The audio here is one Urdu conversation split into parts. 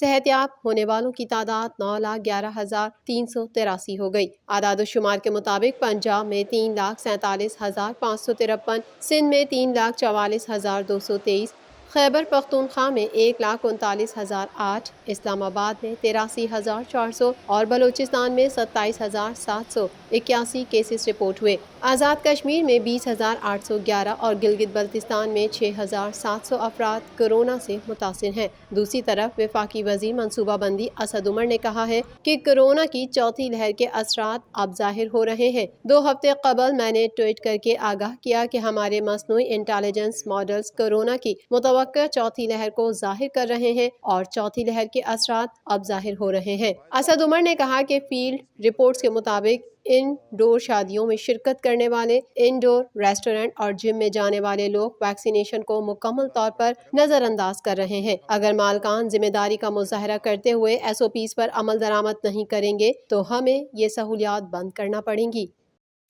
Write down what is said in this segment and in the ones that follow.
صحتیاب ہونے والوں کی تعداد 9,11,383 ہو گئی۔ اعداد و شمار کے مطابق پنجاب میں 3,47,553، سندھ میں 3,44,223، خیبر پختونخوا میں 1,39,008، اسلام آباد میں 83,400 اور بلوچستان میں 27,781 کیسز رپورٹ ہوئے۔ آزاد کشمیر میں 20,811 اور گلگت بلتستان میں 6,700 افراد کورونا سے متاثر ہیں۔ دوسری طرف وفاقی وزیر منصوبہ بندی اسد عمر نے کہا ہے کہ کورونا کی چوتھی لہر کے اثرات اب ظاہر ہو رہے ہیں۔ 2 ہفتے قبل میں نے ٹویٹ کر کے آگاہ کیا کہ ہمارے مصنوعی انٹیلیجنس ماڈلز کورونا کی متوقع چوتھی لہر کو ظاہر کر رہے ہیں اور چوتھی لہر کے اثرات اب ظاہر ہو رہے ہیں۔ اسد عمر نے کہا کہ فیلڈ رپورٹس کے مطابق انڈور شادیوں میں شرکت کرنے والے، انڈور ریسٹورنٹ اور جم میں جانے والے لوگ ویکسینیشن کو مکمل طور پر نظر انداز کر رہے ہیں۔ اگر مالکان ذمہ داری کا مظاہرہ کرتے ہوئے SOPs پر عمل درآمد نہیں کریں گے تو ہمیں یہ سہولیات بند کرنا پڑیں گی۔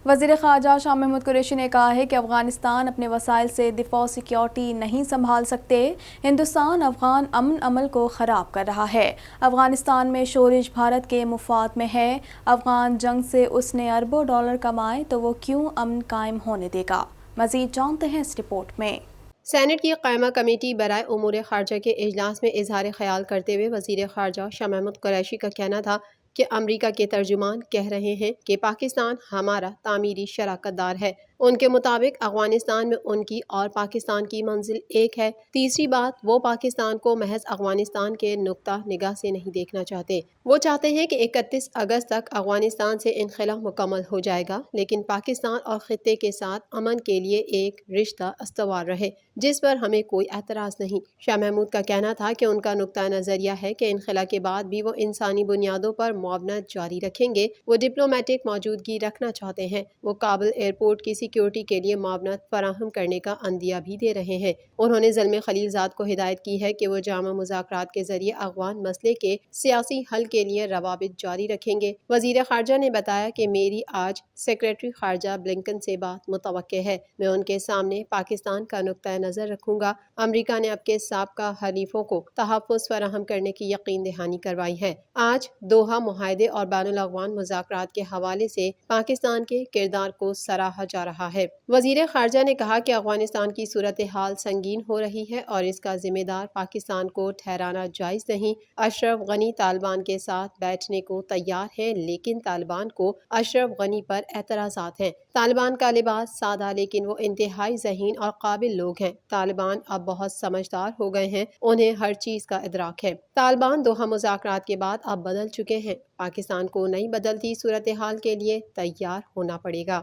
وزیر خارجہ شاہ محمود قریشی نے کہا ہے کہ افغانستان اپنے وسائل سے دفاع و سیکیورٹی نہیں سنبھال سکتے۔ ہندوستان افغان امن عمل کو خراب کر رہا ہے۔ افغانستان میں شورش بھارت کے مفاد میں ہے۔ افغان جنگ سے اس نے اربوں ڈالر کمائے تو وہ کیوں امن قائم ہونے دے گا؟ مزید جانتے ہیں اس رپورٹ میں۔ سینٹ کی قائمہ کمیٹی برائے امور خارجہ کے اجلاس میں اظہار خیال کرتے ہوئے وزیر خارجہ شاہ محمود قریشی کا کہنا تھا کہ امریکہ کے ترجمان کہہ رہے ہیں کہ پاکستان ہمارا تعمیری شراکت دار ہے۔ ان کے مطابق افغانستان میں ان کی اور پاکستان کی منزل ایک ہے۔ تیسری بات، وہ پاکستان کو محض افغانستان کے نقطہ نگاہ سے نہیں دیکھنا چاہتے۔ وہ چاہتے ہیں کہ 31 اگست تک افغانستان سے انخلا مکمل ہو جائے گا، لیکن پاکستان اور خطے کے ساتھ امن کے لیے ایک رشتہ استوار رہے، جس پر ہمیں کوئی اعتراض نہیں۔ شاہ محمود کا کہنا تھا کہ ان کا نقطہ نظریہ ہے کہ انخلا کے بعد بھی وہ انسانی بنیادوں پر معاونت جاری رکھیں گے۔ وہ ڈپلومیٹک موجودگی رکھنا چاہتے ہیں۔ وہ کابل ایئرپورٹ کی سیکیورٹی کے لیے معاونت فراہم کرنے کا عندیہ بھی دے رہے ہیں۔ انہوں نے زلمے خلیل زاد کو ہدایت کی ہے کہ وہ جامع مذاکرات کے ذریعے افغان مسئلے کے سیاسی حل کے لیے روابط جاری رکھیں گے۔ وزیر خارجہ نے بتایا کہ میری آج سیکریٹری خارجہ بلنکن سے بات متوقع ہے۔ میں ان کے سامنے پاکستان کا نقطہ نظر رکھوں گا۔ امریکہ نے اب کے سابقہ حلیفوں کو تحفظ فراہم کرنے کی یقین دہانی کروائی ہے۔ آج دوحہ معاہدے اور بین الاقوامی مذاکرات کے حوالے سے پاکستان کے کردار کو سراہا جا رہا ہے۔ وزیر خارجہ نے کہا کہ افغانستان کی صورتحال سنگین ہو رہی ہے اور اس کا ذمہ دار پاکستان کو ٹھہرانا جائز نہیں۔ اشرف غنی طالبان کے ساتھ بیٹھنے کو تیار ہیں، لیکن طالبان کو اشرف غنی پر اعتراضات ہیں۔ طالبان کا لباس سادہ لیکن وہ انتہائی ذہین اور قابل لوگ ہیں۔ طالبان اب بہت سمجھدار ہو گئے ہیں، انہیں ہر چیز کا ادراک ہے۔ طالبان دوحہ مذاکرات کے بعد اب بدل چکے ہیں۔ پاکستان کو نئی بدلتی صورتحال کے لیے تیار ہونا پڑے گا۔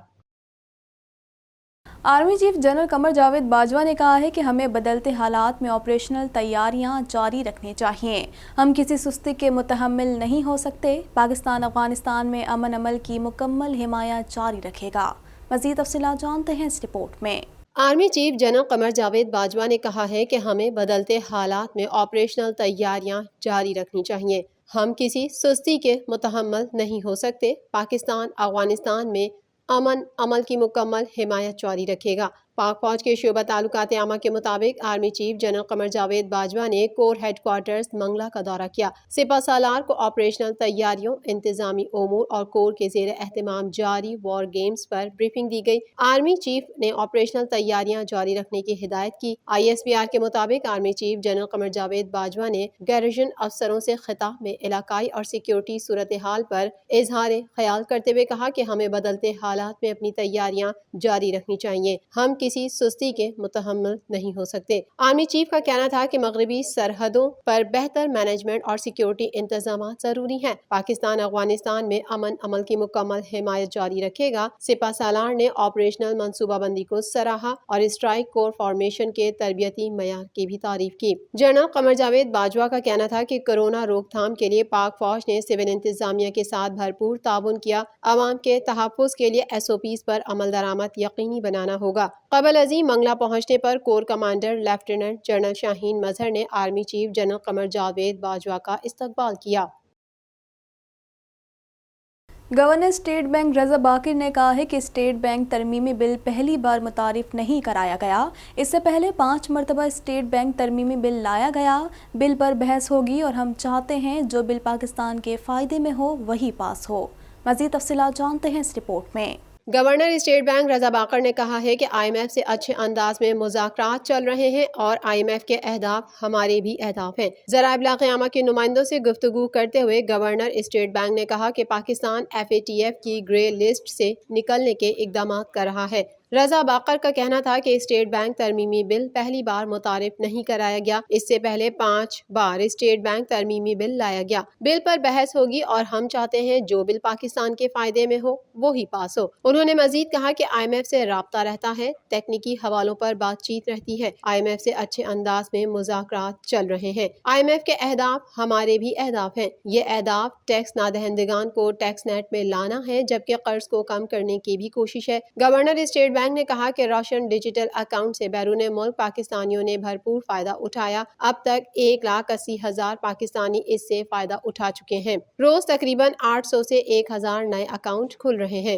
Army chief general Qamar Javed Bajwa نے کہا ہے کہ ہمیں بدلتے حالات میں آپریشنل تیاریاں جاری رکھنی چاہیے۔ ہم کسی سستی کے متحمل نہیں ہو سکتے۔ پاکستان افغانستان میں امن عمل کی مکمل حمایت جاری رکھے گا۔ مزید تفصیلات جانتے ہیں اس رپورٹ میں۔ Army chief general Qamar Javed Bajwa نے کہا ہے کہ ہمیں بدلتے حالات میں آپریشنل تیاریاں جاری رکھنی چاہیے۔ ہم کسی سستی کے متحمل نہیں ہو سکتے۔ پاکستان افغانستان میں امن عمل کی مکمل حمایت جاری رکھے گا۔ پاک فوج کے شعبہ تعلقات عامہ کے مطابق army chief general Qamar Javed Bajwa نے کور ہیڈ کوارٹرز منگلا کا دورہ کیا۔ سپہ سالار کو آپریشنل تیاریوں، انتظامی امور اور کور کے زیر اہتمام جاری وار گیمز پر بریفنگ دی گئی۔ آرمی چیف نے آپریشنل تیاریاں جاری رکھنے کی ہدایت کی۔ ISPR کے مطابق army chief general Qamar Javed Bajwa نے گیرجن افسروں سے خطہ میں علاقائی اور سیکیورٹی صورتحال پر اظہار خیال کرتے ہوئے کہا کہ ہمیں بدلتے حالات میں اپنی تیاریاں جاری رکھنی چاہیے۔ ہم کسی سستی کے متحمل نہیں ہو سکتے۔ آرمی چیف کا کہنا تھا کہ مغربی سرحدوں پر بہتر مینجمنٹ اور سیکیورٹی انتظامات ضروری ہیں۔ پاکستان افغانستان میں امن عمل کی مکمل حمایت جاری رکھے گا۔ سپہ سالار نے آپریشنل منصوبہ بندی کو سراہا اور اسٹرائک کور فارمیشن کے تربیتی معیار کی بھی تعریف کی۔ جنرل قمر جاوید باجوہ کا کہنا تھا کہ کورونا روک تھام کے لیے پاک فوج نے سول انتظامیہ کے ساتھ بھرپور تعاون کیا۔ عوام کے تحفظ کے لیے SOPs پر عمل درآمد یقینی بنانا ہوگا۔ قبل ازیں منگلا پہنچنے پر کور کمانڈر لیفٹیننٹ جنرل شاہین مظہر نے army chief general Qamar Javed Bajwa کا استقبال کیا۔ گورنر اسٹیٹ بینک رضا باقر نے کہا ہے کہ اسٹیٹ بینک ترمیمی بل پہلی بار متعارف نہیں کرایا گیا، اس سے پہلے 5 مرتبہ اسٹیٹ بینک ترمیمی بل لایا گیا۔ بل پر بحث ہوگی اور ہم چاہتے ہیں جو بل پاکستان کے فائدے میں ہو وہی پاس ہو۔ مزید تفصیلات جانتے ہیں اس رپورٹ میں۔ گورنر اسٹیٹ بینک رضا باقر نے کہا ہے کہ آئی ایم ایف سے اچھے انداز میں مذاکرات چل رہے ہیں اور آئی ایم ایف کے اہداف ہمارے بھی اہداف ہیں۔ ذرائع ابلاغ قیامہ کے نمائندوں سے گفتگو کرتے ہوئے گورنر اسٹیٹ بینک نے کہا کہ Pakistan F A T F کی گرے لسٹ سے نکلنے کے اقدامات کر رہا ہے۔ رضا باقر کا کہنا تھا کہ اسٹیٹ بینک ترمیمی بل پہلی بار متعارف نہیں کرایا گیا، اس سے پہلے 5 بار اسٹیٹ بینک ترمیمی بل لایا گیا۔ بل پر بحث ہوگی اور ہم چاہتے ہیں جو بل پاکستان کے فائدے میں ہو وہی پاس ہو۔ انہوں نے مزید کہا کہ آئی ایم ایف سے رابطہ رہتا ہے، تکنیکی حوالوں پر بات چیت رہتی ہے، آئی ایم ایف سے اچھے انداز میں مذاکرات چل رہے ہیں۔ آئی ایم ایف کے اہداف ہمارے بھی اہداف ہیں، یہ اہداف ٹیکس نادہندگان کو ٹیکس نیٹ میں لانا ہے جبکہ قرض کو کم کرنے کی بھی کوشش ہے۔ گورنر اسٹیٹ بینک نے کہا کہ روشن ڈیجیٹل اکاؤنٹ سے بیرون ملک پاکستانیوں نے بھرپور فائدہ اٹھایا، اب تک 1,80,000 پاکستانی اس سے فائدہ اٹھا چکے ہیں۔ روز تقریباً 800 سے 1,000 نئے اکاؤنٹ کھل رہے ہیں۔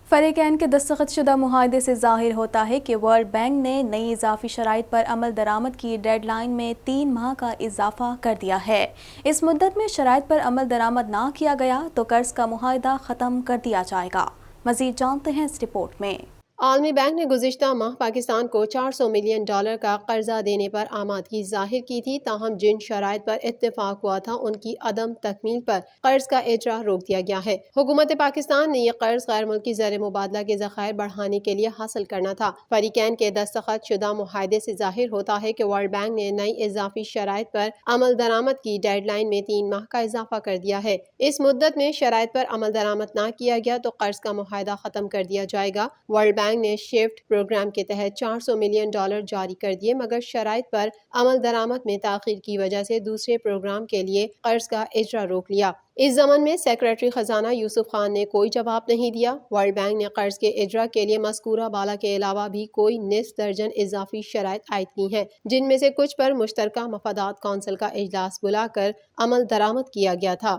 فریقین کے دستخط شدہ معاہدے سے ظاہر ہوتا ہے کہ ورلڈ بینک نے نئی اضافی شرائط پر عمل درآمد کی ڈیڈ لائن میں 3 ماہ کا اضافہ کر دیا ہے۔ اس مدت میں شرائط پر عمل درآمد نہ کیا گیا تو قرض کا معاہدہ ختم کر دیا جائے گا۔ مزید جانتے ہیں اس رپورٹ میں۔ عالمی بینک نے گزشتہ ماہ پاکستان کو $400 ملین کا قرضہ دینے پر آمادگی ظاہر کی تھی، تاہم جن شرائط پر اتفاق ہوا تھا ان کی عدم تکمیل پر قرض کا اجرا روک دیا گیا ہے۔ حکومت پاکستان نے یہ قرض غیر ملکی زر مبادلہ کے ذخائر بڑھانے کے لیے حاصل کرنا تھا۔ فریقین کے دستخط شدہ معاہدے سے ظاہر ہوتا ہے کہ ورلڈ بینک نے نئی اضافی شرائط پر عمل درآمد کی ڈیڈ لائن میں 3 ماہ کا اضافہ کر دیا ہے۔ اس مدت میں شرائط پر عمل درآمد نہ کیا گیا تو قرض کا معاہدہ ختم کر دیا جائے گا۔ ورلڈ بینک نے شفٹ پروگرام کے تحت $400 ملین جاری کر دیے، مگر شرائط پر عمل درآمد میں تاخیر کی وجہ سے دوسرے پروگرام کے لیے قرض کا اجرا روک لیا۔ اس ضمن میں سیکریٹری خزانہ یوسف خان نے کوئی جواب نہیں دیا۔ ورلڈ بینک نے قرض کے اجرا کے لیے مذکورہ بالا کے علاوہ بھی کوئی نصف درجن اضافی شرائط عائد کی ہیں، جن میں سے کچھ پر مشترکہ مفادات کونسل کا اجلاس بلا کر عمل درآمد کیا گیا تھا۔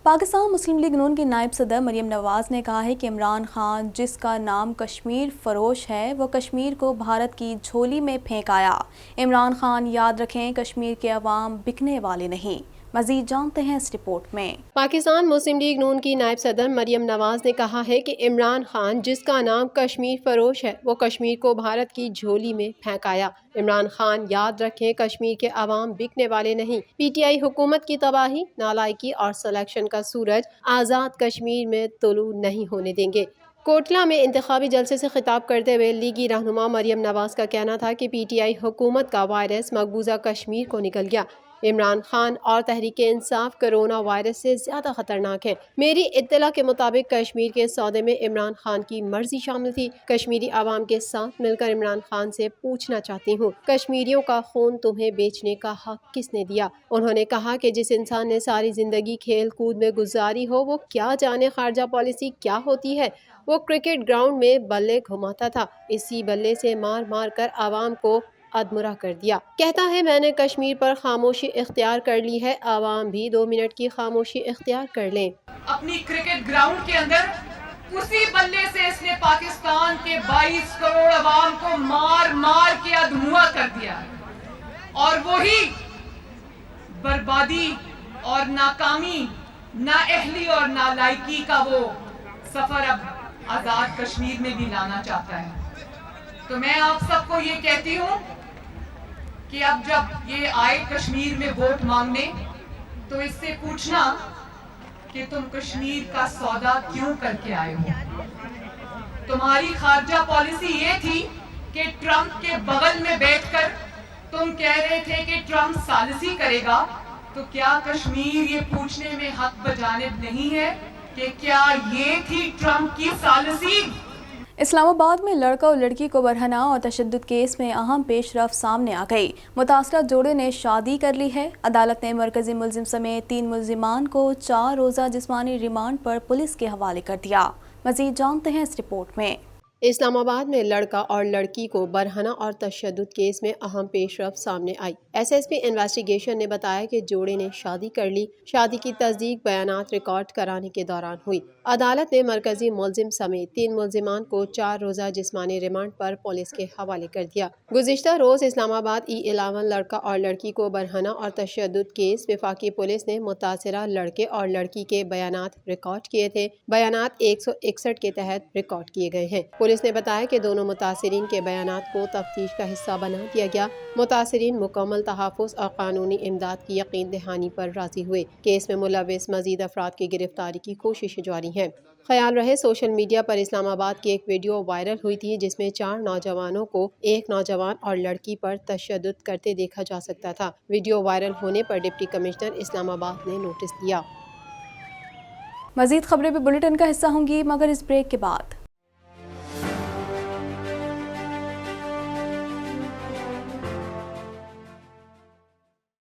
پاکستان مسلم لیگ نون کی نائب صدر مریم نواز نے کہا ہے کہ عمران خان جس کا نام کشمیر فروش ہے وہ کشمیر کو بھارت کی جھولی میں پھینک آیا۔ عمران خان یاد رکھیں کشمیر کے عوام بکنے والے نہیں۔ مزید جانتے ہیں اس رپورٹ میں۔ پاکستان مسلم لیگ نون کی نائب صدر مریم نواز نے کہا ہے کہ عمران خان جس کا نام کشمیر فروش ہے وہ کشمیر کو بھارت کی جھولی میں پھینک آیا۔ عمران خان یاد رکھیں کشمیر کے عوام بکنے والے نہیں۔ پی ٹی آئی حکومت کی تباہی، نالائکی اور سلیکشن کا سورج آزاد کشمیر میں طلوع نہیں ہونے دیں گے۔ کوٹلہ میں انتخابی جلسے سے خطاب کرتے ہوئے لیگی رہنما مریم نواز کا کہنا تھا کہ پی ٹی آئی حکومت کا وائرس مقبوضہ کشمیر کو نکل گیا۔ عمران خان اور تحریک انصاف کرونا وائرس سے زیادہ خطرناک ہے۔ میری اطلاع کے مطابق کشمیر کے سودے میں عمران خان کی مرضی شامل تھی۔ کشمیری عوام کے ساتھ مل کر عمران خان سے پوچھنا چاہتی ہوں، کشمیریوں کا خون تمہیں بیچنے کا حق کس نے دیا؟ انہوں نے کہا کہ جس انسان نے ساری زندگی کھیل کود میں گزاری ہو وہ کیا جانے خارجہ پالیسی کیا ہوتی ہے۔ وہ کرکٹ گراؤنڈ میں بلے گھماتا تھا، اسی بلے سے مار مار کر عوام کو ادمرہ کر دیا۔ کہتا ہے میں نے کشمیر پر خاموشی اختیار کر لی ہے، عوام بھی 2 منٹ کی خاموشی اختیار کر لیں۔ اپنی کرکٹ گراؤنڈ کے اندر اسی بلے سے اس نے پاکستان کے 22 کروڑ عوام کو مار مار کے ادموا کر دیا، اور وہی بربادی اور ناکامی، نااہلی اور نالائکی کا وہ سفر اب آزاد کشمیر میں بھی لانا چاہتا ہے۔ تو میں آپ سب کو یہ کہتی ہوں کہ اب جب یہ آئے کشمیر میں ووٹ مانگنے تو اس سے پوچھنا کہ تم کشمیر کا سودا کیوں کر کے آئے ہو۔ تمہاری خارجہ پالیسی یہ تھی کہ ٹرمپ کے بغل میں بیٹھ کر تم کہہ رہے تھے کہ ٹرمپ ثالثی کرے گا، تو کیا کشمیر یہ پوچھنے میں حق بجانب نہیں ہے کہ کیا یہ تھی ٹرمپ کی ثالثی؟ اسلام آباد میں لڑکا اور لڑکی کو برہنہ اور تشدد کیس میں اہم پیش رفت سامنے آ گئی۔ متاثرہ جوڑے نے شادی کر لی ہے۔ عدالت نے مرکزی ملزم سمیت 3 ملزمان کو 4 روزہ جسمانی ریمانڈ پر پولیس کے حوالے کر دیا۔ مزید جانتے ہیں اس رپورٹ میں۔ اسلام آباد میں لڑکا اور لڑکی کو برہنہ اور تشدد کیس میں اہم پیش رفت سامنے آئی۔ ایس ایس پی انویسٹیگیشن نے بتایا کہ جوڑے نے شادی کر لی۔ شادی کی تصدیق بیانات ریکارڈ کرانے کے دوران ہوئی۔ عدالت نے مرکزی ملزم سمیت 3 ملزمان کو 4 روزہ جسمانی ریمانڈ پر پولیس کے حوالے کر دیا۔ گزشتہ روز اسلام آباد E11 لڑکا اور لڑکی کو برہنہ اور تشدد کیس وفاقی پولیس نے متاثرہ لڑکے اور لڑکی کے بیانات ریکارڈ کیے تھے۔ بیانات 161 کے تحت ریکارڈ کیے گئے ہیں۔ پولیس نے بتایا کہ دونوں متاثرین کے بیانات کو تفتیش کا حصہ بنا دیا گیا۔ متاثرین مکمل تحفظ اور قانونی امداد کی یقین دہانی پر راضی ہوئے۔ کیس میں ملوث مزید افراد کی گرفتاری کی کوششیں جاری ہیں۔ خیال رہے سوشل میڈیا پر اسلام آباد کی ایک ویڈیو وائرل ہوئی تھی جس میں 4 نوجوانوں کو ایک نوجوان اور لڑکی پر تشدد کرتے دیکھا جا سکتا تھا۔ ویڈیو وائرل ہونے پر ڈپٹی کمشنر اسلام آباد نے نوٹس دیا۔ مزید خبریں بھی بلیٹن کا حصہ ہوں گی مگر اس بریک کے بعد۔